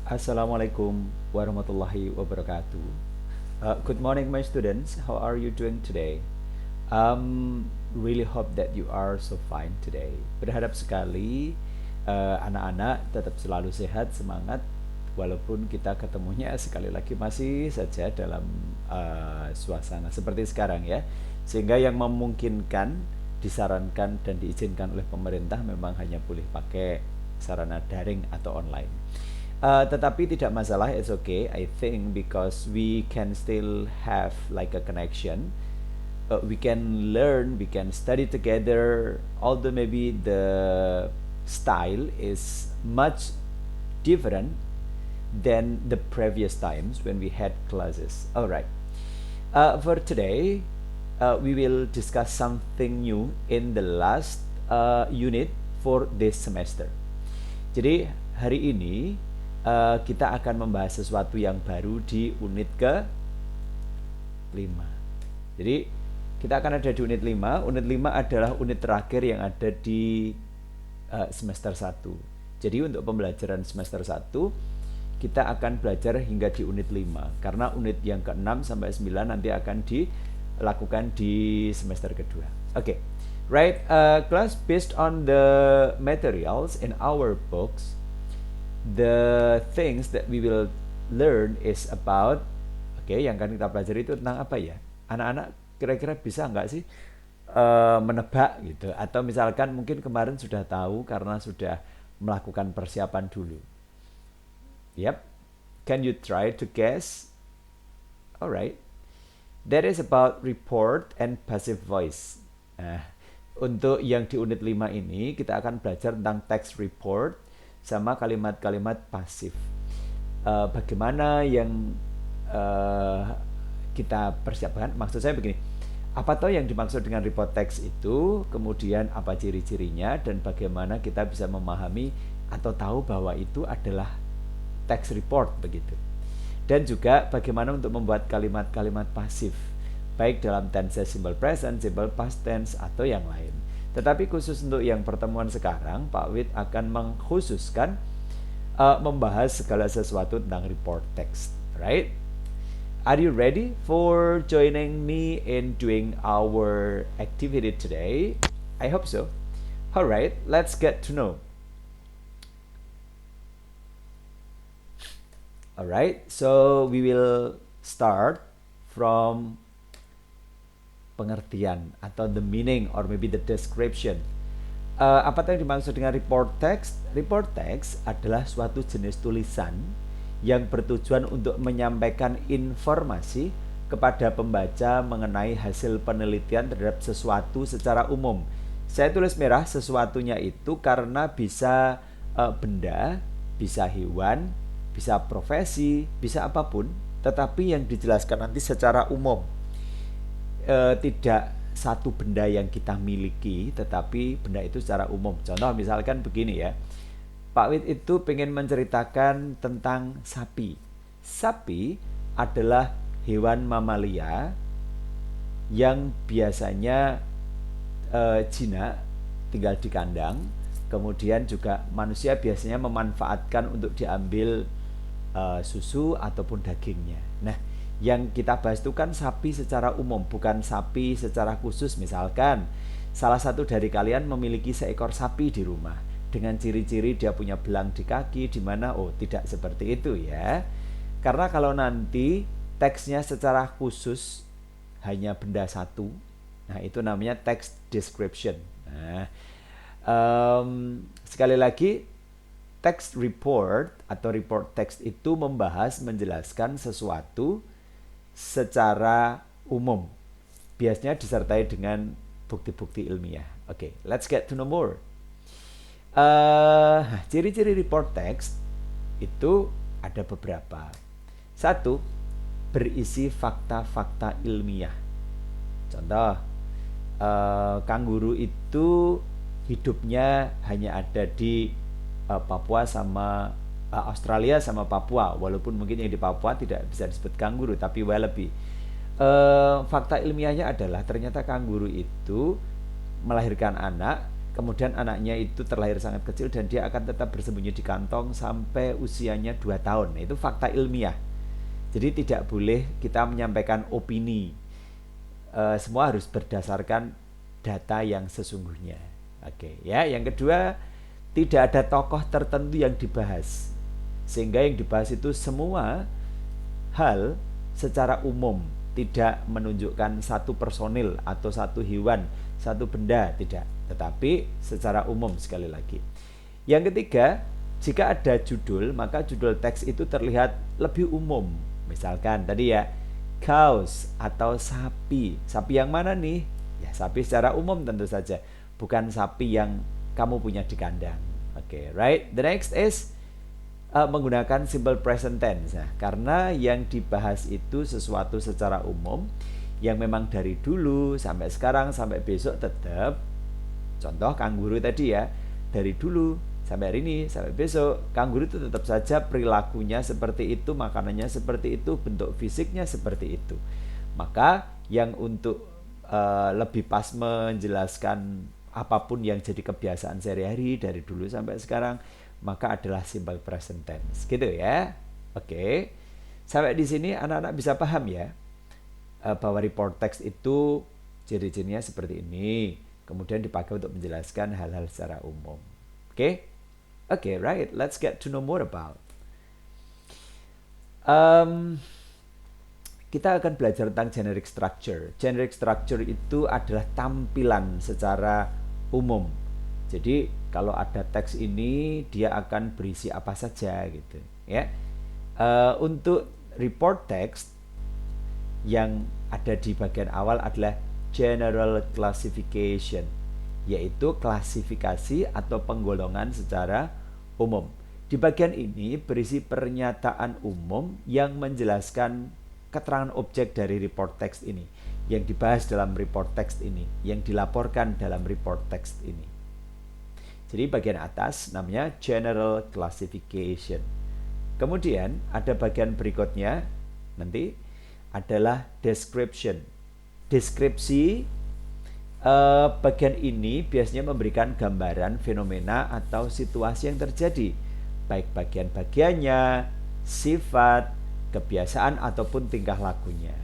Assalamualaikum warahmatullahi wabarakatuh. Good morning, my students. How are you doing today? Really hope that you are so fine today. Berharap sekali anak-anak tetap selalu sehat, semangat, walaupun kita ketemunya sekali lagi masih saja dalam suasana seperti sekarang ya. Sehingga yang memungkinkan, disarankan dan diizinkan oleh pemerintah memang hanya boleh pakai sarana daring atau online. Tetapi tidak masalah, it's okay. I think because we can still have like a connection. We can learn, we can study together. Although maybe the style is much different than the previous times when we had classes. All right. For today, we will discuss something new in the last unit for this semester. Jadi hari ini kita akan membahas sesuatu yang baru di unit ke 5. Jadi kita akan ada di unit 5. Unit 5 adalah unit terakhir yang ada di semester 1. Jadi untuk pembelajaran semester 1 kita akan belajar hingga di unit 5. Karena unit yang ke-6 sampai 9 nanti akan dilakukan di semester kedua. Okay. Right, class, based on the materials in our books, the things that we will learn is about, yang akan kita pelajari itu tentang apa ya? Anak-anak kira-kira bisa nggak sih menebak gitu? Atau misalkan mungkin kemarin sudah tahu karena sudah melakukan persiapan dulu. Yep, can you try to guess? Alright, that is about report and passive voice. Nah, untuk yang di unit 5 ini kita akan belajar tentang text report sama kalimat-kalimat pasif. Bagaimana yang kita persiapkan? Maksud saya begini, apa tahu yang dimaksud dengan report text itu, kemudian apa ciri-cirinya, dan bagaimana kita bisa memahami atau tahu bahwa itu adalah text report begitu. Dan juga bagaimana untuk membuat kalimat-kalimat pasif, baik dalam tense simple present, simple past tense, atau yang lain. Tetapi khusus untuk yang pertemuan sekarang, Pak Wid akan mengkhususkan membahas segala sesuatu tentang report text, right? Are you ready for joining me in doing our activity today? I hope so. Alright, let's get to know. Alright, so we will start from pengertian atau the meaning or maybe the description. Apa yang dimaksud dengan report text? Report text adalah suatu jenis tulisan yang bertujuan untuk menyampaikan informasi kepada pembaca mengenai hasil penelitian terhadap sesuatu secara umum. Saya tulis merah sesuatunya itu karena bisa benda, bisa hewan, bisa profesi, bisa apapun, tetapi yang dijelaskan nanti secara umum. Tidak satu benda yang kita miliki, tetapi benda itu secara umum. Contoh misalkan begini ya, Pak Wid itu pengen menceritakan tentang sapi. Sapi adalah hewan mamalia yang biasanya jinak, tinggal di kandang. Kemudian juga manusia biasanya memanfaatkan untuk diambil susu ataupun dagingnya. Nah, yang kita bahas itu kan sapi secara umum, bukan sapi secara khusus. Misalkan salah satu dari kalian memiliki seekor sapi di rumah dengan ciri-ciri dia punya belang di kaki, di mana tidak seperti itu ya. Karena kalau nanti teksnya secara khusus hanya benda satu, nah itu namanya text description. Nah, sekali lagi, text report atau report text itu membahas, menjelaskan sesuatu secara umum, biasanya disertai dengan bukti-bukti ilmiah. Okay, let's get to know more. Ciri-ciri report text itu ada beberapa. Satu, berisi fakta-fakta ilmiah. Contoh, kanguru itu hidupnya hanya ada di Papua sama Australia sama Papua, walaupun mungkin yang di Papua tidak bisa disebut kanguru tapi wallaby. Fakta ilmiahnya adalah ternyata kanguru itu melahirkan anak kemudian anaknya itu terlahir sangat kecil dan dia akan tetap bersembunyi di kantong sampai usianya 2 tahun. Itu fakta ilmiah. Jadi tidak boleh kita menyampaikan opini. Semua harus berdasarkan data yang sesungguhnya. Oke, ya. Yang kedua, tidak ada tokoh tertentu yang dibahas. Sehingga yang dibahas itu semua hal secara umum, tidak menunjukkan satu personil atau satu hewan, satu benda, tidak, tetapi secara umum sekali lagi. Yang ketiga, jika ada judul, maka judul teks itu terlihat lebih umum. Misalkan tadi ya, cows atau sapi. Sapi yang mana nih? Ya, sapi secara umum tentu saja, bukan sapi yang kamu punya di kandang. Oke, right? The next is menggunakan simple present tense. Nah, karena yang dibahas itu sesuatu secara umum yang memang dari dulu sampai sekarang sampai besok tetap. Contoh kanguru tadi ya, dari dulu sampai hari ini sampai besok, kanguru itu tetap saja perilakunya seperti itu, makanannya seperti itu, bentuk fisiknya seperti itu. Maka yang untuk lebih pas menjelaskan apapun yang jadi kebiasaan sehari-hari dari dulu sampai sekarang, maka adalah simple present tense, gitu ya. Oke, sampai di sini anak-anak bisa paham ya, bahwa report text itu ciri-cirinya seperti ini, kemudian dipakai untuk menjelaskan hal-hal secara umum. Oke, right, let's get to know more about. Kita akan belajar tentang generic structure. Generic structure itu adalah tampilan secara umum. Jadi kalau ada teks ini, dia akan berisi apa saja gitu ya. Untuk report text yang ada di bagian awal adalah general classification, yaitu klasifikasi atau penggolongan secara umum. Di bagian ini berisi pernyataan umum yang menjelaskan keterangan objek dari report text ini, yang dibahas dalam report text ini, yang dilaporkan dalam report text ini. Jadi bagian atas namanya general classification. Kemudian ada bagian berikutnya nanti adalah description. Deskripsi bagian ini biasanya memberikan gambaran fenomena atau situasi yang terjadi, baik bagian-bagiannya, sifat, kebiasaan ataupun tingkah lakunya.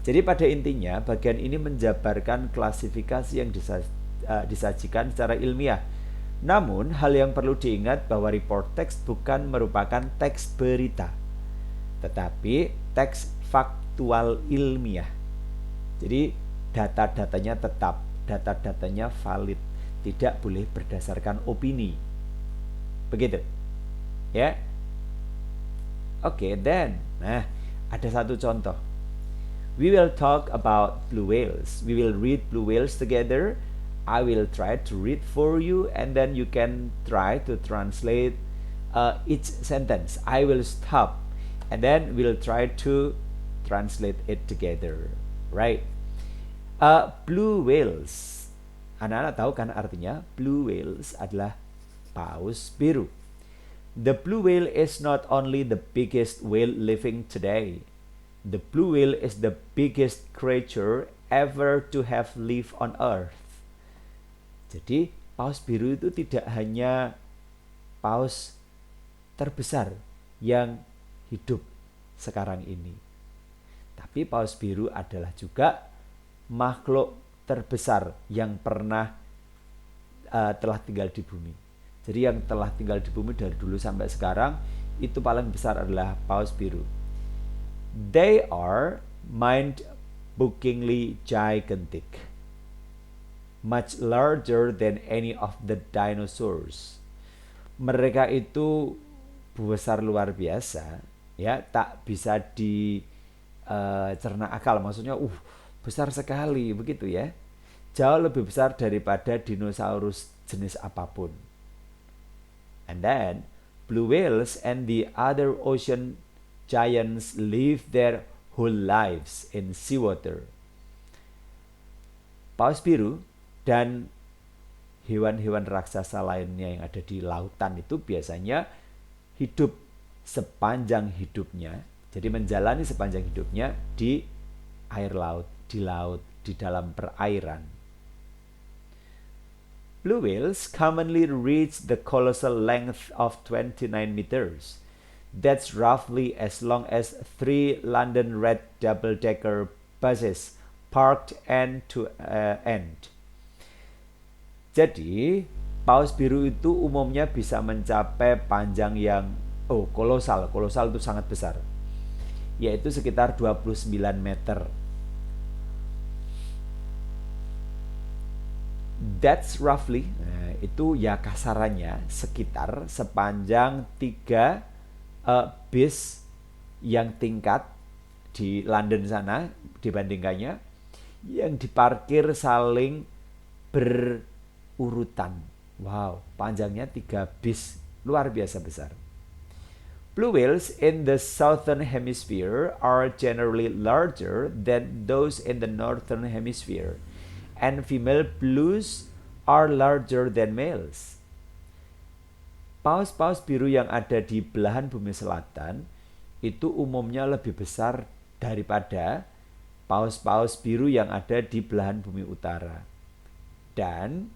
Jadi pada intinya bagian ini menjabarkan klasifikasi yang disajikan secara ilmiah. Namun hal yang perlu diingat bahwa report text bukan merupakan teks berita, tetapi teks faktual ilmiah. Jadi data-datanya tetap, data-datanya valid, tidak boleh berdasarkan opini. Begitu. Ya. Oke, then. Nah, ada satu contoh. We will talk about blue whales. We will read blue whales together. I will try to read for you, and then you can try to translate each sentence. I will stop, and then we'll try to translate it together. Right? Blue whales. Anak-anak tahu kan artinya? Blue whales adalah paus biru. The blue whale is not only the biggest whale living today. The blue whale is the biggest creature ever to have lived on Earth. Jadi paus biru itu tidak hanya paus terbesar yang hidup sekarang ini, tapi paus biru adalah juga makhluk terbesar yang pernah telah tinggal di bumi. Jadi yang telah tinggal di bumi dari dulu sampai sekarang itu paling besar adalah paus biru. They are mind-bogglingly gigantic, much larger than any of the dinosaurs. Mereka itu besar luar biasa, ya, tak bisa dicerna akal. Maksudnya, besar sekali begitu ya. Jauh lebih besar daripada dinosaurus jenis apapun. And then, blue whales and the other ocean giants live their whole lives in seawater. Paus biru dan hewan-hewan raksasa lainnya yang ada di lautan itu biasanya hidup sepanjang hidupnya. Jadi menjalani sepanjang hidupnya di air laut, di laut, di dalam perairan. Blue whales commonly reach the colossal length of 29 meters. That's roughly as long as 3 London Red double-decker buses parked end to end. Jadi, paus biru itu umumnya bisa mencapai panjang yang kolosal. Kolosal itu sangat besar. Yaitu sekitar 29 meter. That's roughly, itu ya kasarannya sekitar sepanjang 3 bis yang tingkat di London sana dibandingkannya yang diparkir saling berurutan. Wow, panjangnya 3 bis, luar biasa besar. Blue whales in the southern hemisphere are generally larger than those in the northern hemisphere, and female blues are larger than males. Paus-paus biru yang ada di belahan bumi selatan itu umumnya lebih besar daripada paus-paus biru yang ada di belahan bumi utara. Dan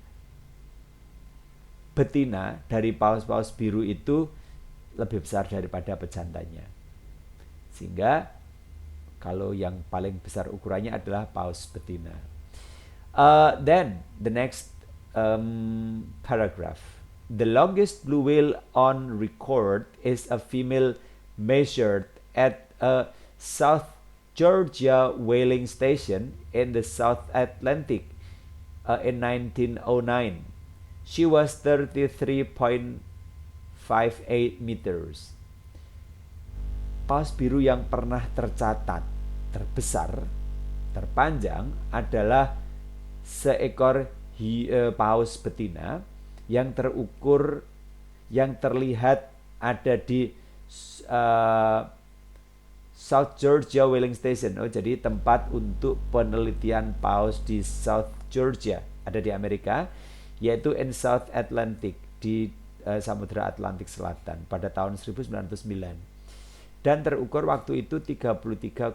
betina dari paus-paus biru itu lebih besar daripada pejantannya. Sehingga kalau yang paling besar ukurannya adalah paus betina. Then the next paragraph. The longest blue whale on record is a female measured at a South Georgia whaling station in the South Atlantic in 1909. She was 33.58 meters. Paus biru yang pernah tercatat terbesar, terpanjang adalah seekor paus betina yang terukur, yang terlihat ada di South Georgia Whaling Station. Jadi tempat untuk penelitian paus di South Georgia, ada di Amerika, yaitu in South Atlantic, di Samudra Atlantik Selatan pada tahun 1909. Dan terukur waktu itu 33,58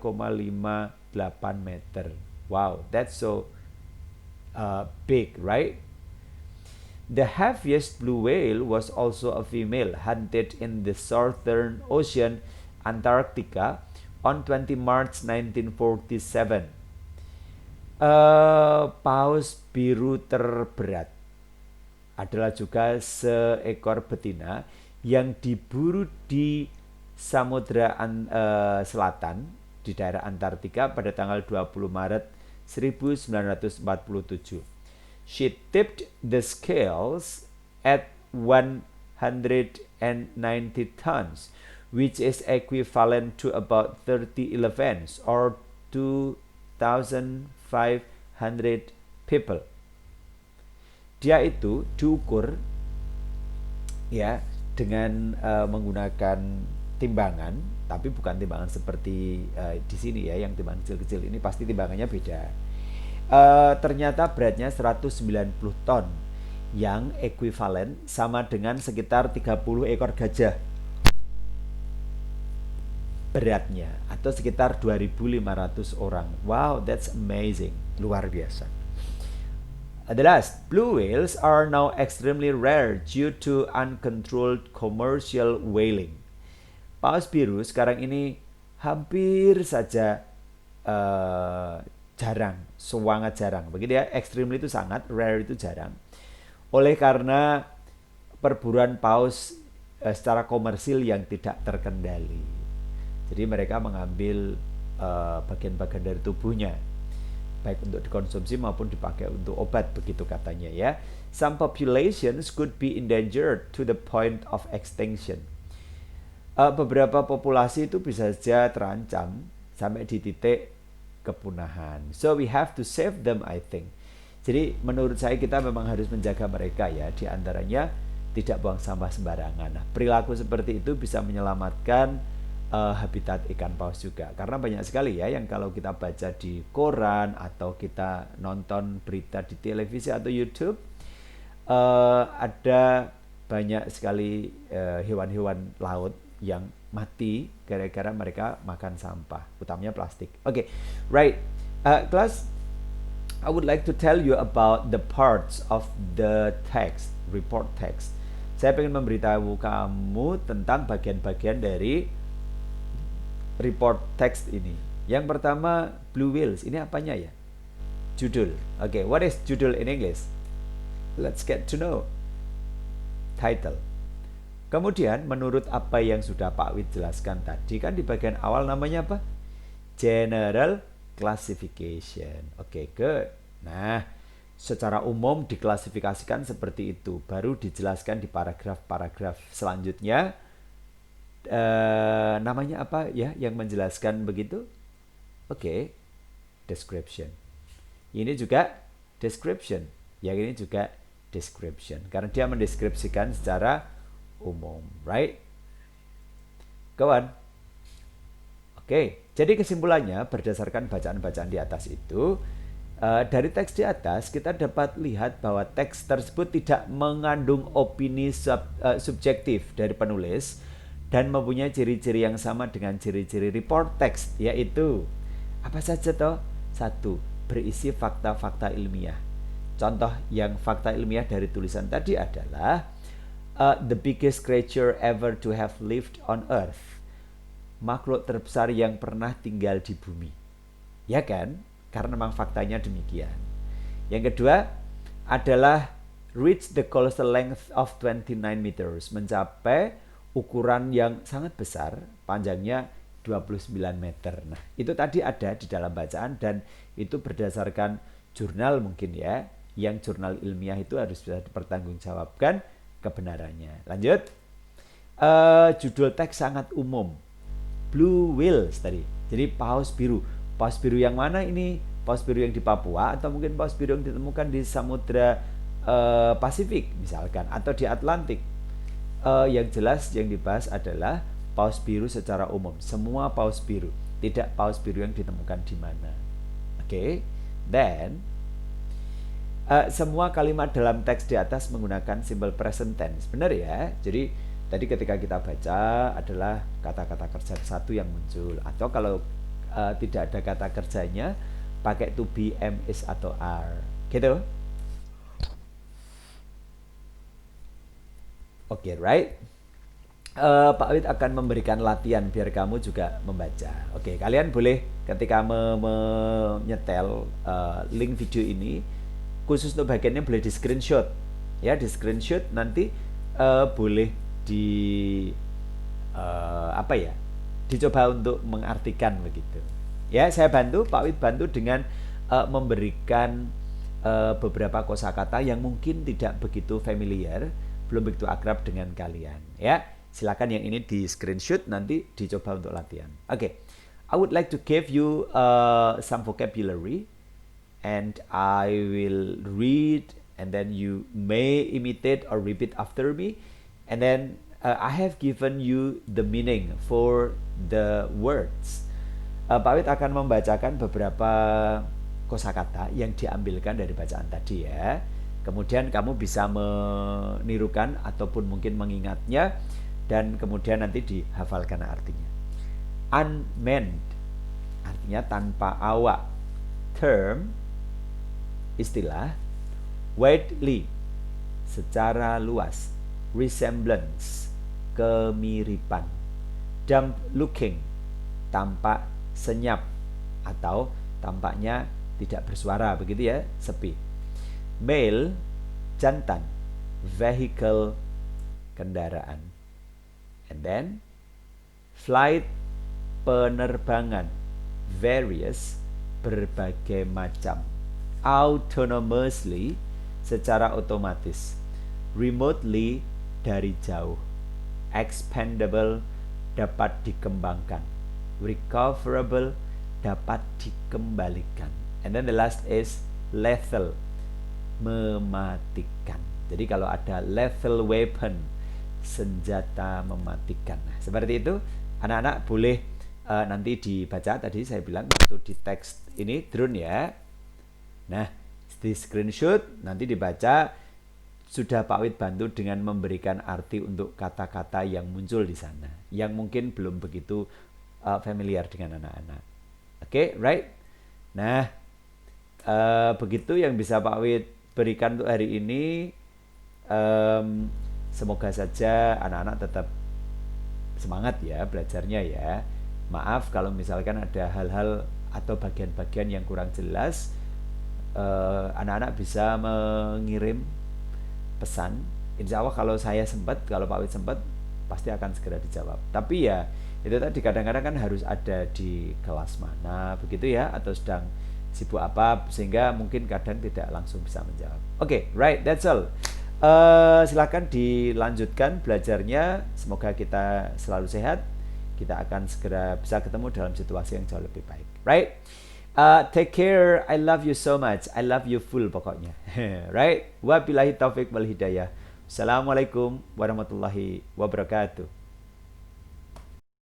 meter. Wow, that's so big, right? The heaviest blue whale was also a female hunted in the Southern Ocean, Antarctica, on 20 March 1947. Paus biru terberat adalah juga seekor betina yang diburu di Samudra Selatan di daerah Antartika pada tanggal 20 Maret 1947. She tipped the scales at 190 tons, which is equivalent to about 30 elephants or 2,500 people. Dia itu diukur ya dengan menggunakan timbangan, tapi bukan timbangan seperti di sini ya, yang timbangan kecil-kecil ini pasti timbangannya beda. Ternyata beratnya 190 ton, yang ekuivalen sama dengan sekitar 30 ekor gajah beratnya, atau sekitar 2.500 orang. Wow, that's amazing, luar biasa. The last, blue whales are now extremely rare due to uncontrolled commercial whaling. Paus biru sekarang ini hampir saja jarang, sangat jarang. Begitu ya, extremely itu sangat, rare itu jarang. Oleh karena perburuan paus secara komersil yang tidak terkendali. Jadi mereka mengambil bagian-bagian dari tubuhnya, baik untuk dikonsumsi maupun dipakai untuk obat, begitu katanya ya. Some populations could be endangered to the point of extinction. Beberapa populasi itu bisa saja terancam sampai di titik kepunahan. So we have to save them, I think. Jadi menurut saya kita memang harus menjaga mereka ya. Di antaranya tidak buang sampah sembarangan. Nah, perilaku seperti itu bisa menyelamatkan habitat ikan paus juga. Karena banyak sekali ya yang kalau kita baca di koran atau kita nonton berita di televisi atau YouTube, ada banyak sekali hewan-hewan laut yang mati gara-gara mereka makan sampah, utamanya plastik. Okay, right, class. I would like to tell you about the parts of the text, report text. Saya ingin memberitahu kamu tentang bagian-bagian dari report text ini. Yang pertama, Blue Whales. Ini apanya ya? Judul. Okay, what is judul in English? Let's get to know. Title. Kemudian, menurut apa yang sudah Pak Wid jelaskan tadi, kan di bagian awal namanya apa? General Classification. Oke, good. Nah, secara umum diklasifikasikan seperti itu. Baru dijelaskan di paragraf-paragraf selanjutnya. Namanya apa ya yang menjelaskan begitu? Oke, description. Ini juga description. Yang ini juga description. Karena dia mendeskripsikan secara umum, right? Go on. Oke, jadi kesimpulannya berdasarkan bacaan-bacaan di atas itu, dari teks di atas kita dapat lihat bahwa teks tersebut tidak mengandung opini subjektif dari penulis dan mempunyai ciri-ciri yang sama dengan ciri-ciri report text, yaitu apa saja toh? Satu, berisi fakta-fakta ilmiah. Contoh yang fakta ilmiah dari tulisan tadi adalah the biggest creature ever to have lived on earth. Makhluk terbesar yang pernah tinggal di bumi. Ya kan? Karena memang faktanya demikian. Yang kedua adalah reach the colossal length of 29 meters. Mencapai ukuran yang sangat besar, panjangnya 29 meter. Nah, itu tadi ada di dalam bacaan dan itu berdasarkan jurnal mungkin ya. Yang jurnal ilmiah itu harus bisa dipertanggungjawabkan kebenarannya. Lanjut. Judul teks sangat umum. Blue Whales tadi. Jadi paus biru. Paus biru yang mana ini? Paus biru yang di Papua atau mungkin paus biru yang ditemukan di Samudra Pasifik misalkan atau di Atlantik. Yang jelas yang dibahas adalah paus biru secara umum. Semua paus biru, tidak paus biru yang ditemukan di mana. Oke. Then semua kalimat dalam teks di atas menggunakan simple present tense. Benar ya? Jadi tadi ketika kita baca adalah kata-kata kerja satu yang muncul. Atau kalau tidak ada kata kerjanya, pakai to be, am, is, atau are. Gitu? Oke, right? Pak Wid akan memberikan latihan biar kamu juga membaca. Oke, kalian boleh ketika menyetel link video ini, khusus untuk bagiannya boleh di screenshot. Ya, di screenshot nanti boleh dicoba untuk mengartikan begitu. Ya, saya bantu, Pak Wid bantu dengan memberikan beberapa kosakata yang mungkin tidak begitu familiar, belum begitu akrab dengan kalian. Ya, silakan yang ini di screenshot nanti dicoba untuk latihan. Oke, I would like to give you some vocabulary, and I will read, and then you may imitate or repeat after me. And then I have given you the meaning for the words. Pak Wid akan membacakan beberapa kosakata yang diambilkan dari bacaan tadi ya. Kemudian kamu bisa menirukan ataupun mungkin mengingatnya dan kemudian nanti dihafalkan artinya. Unmanned artinya tanpa awak. Term istilah. Widely secara luas. Resemblance kemiripan. Dumb looking tampak senyap atau tampaknya tidak bersuara begitu ya, sepi. Male jantan. Vehicle kendaraan. And then flight penerbangan. Various berbagai macam. Autonomously secara otomatis. Remotely dari jauh. Expandable dapat dikembangkan. Recoverable dapat dikembalikan. And then the last is lethal, mematikan. Jadi kalau ada lethal weapon, senjata mematikan. Nah, seperti itu anak-anak boleh nanti dibaca. Tadi saya bilang waktu di teks ini drone ya. Nah, di screenshot nanti dibaca. Sudah Pak Wid bantu dengan memberikan arti untuk kata-kata yang muncul di sana, yang mungkin belum begitu familiar dengan anak-anak. Oke, right? Nah, Begitu yang bisa Pak Wid berikan untuk hari ini. Em, Semoga saja anak-anak tetap semangat ya belajarnya ya. Maaf kalau misalkan ada hal-hal atau bagian-bagian yang kurang jelas, anak-anak bisa mengirim pesan. Insya Allah kalau saya sempat, kalau Pak Wid sempat, pasti akan segera dijawab. Tapi ya itu tadi kadang-kadang kan harus ada di kelas mana begitu ya, atau sedang sibuk apa sehingga mungkin kadang tidak langsung bisa menjawab. Oke, right, that's all. Silakan dilanjutkan belajarnya. Semoga kita selalu sehat. Kita akan segera bisa ketemu dalam situasi yang jauh lebih baik. Right? Take care. I love you so much. I love you full pokoknya. Right? Wabillahi taufik wal hidayah. Assalamualaikum warahmatullahi wabarakatuh.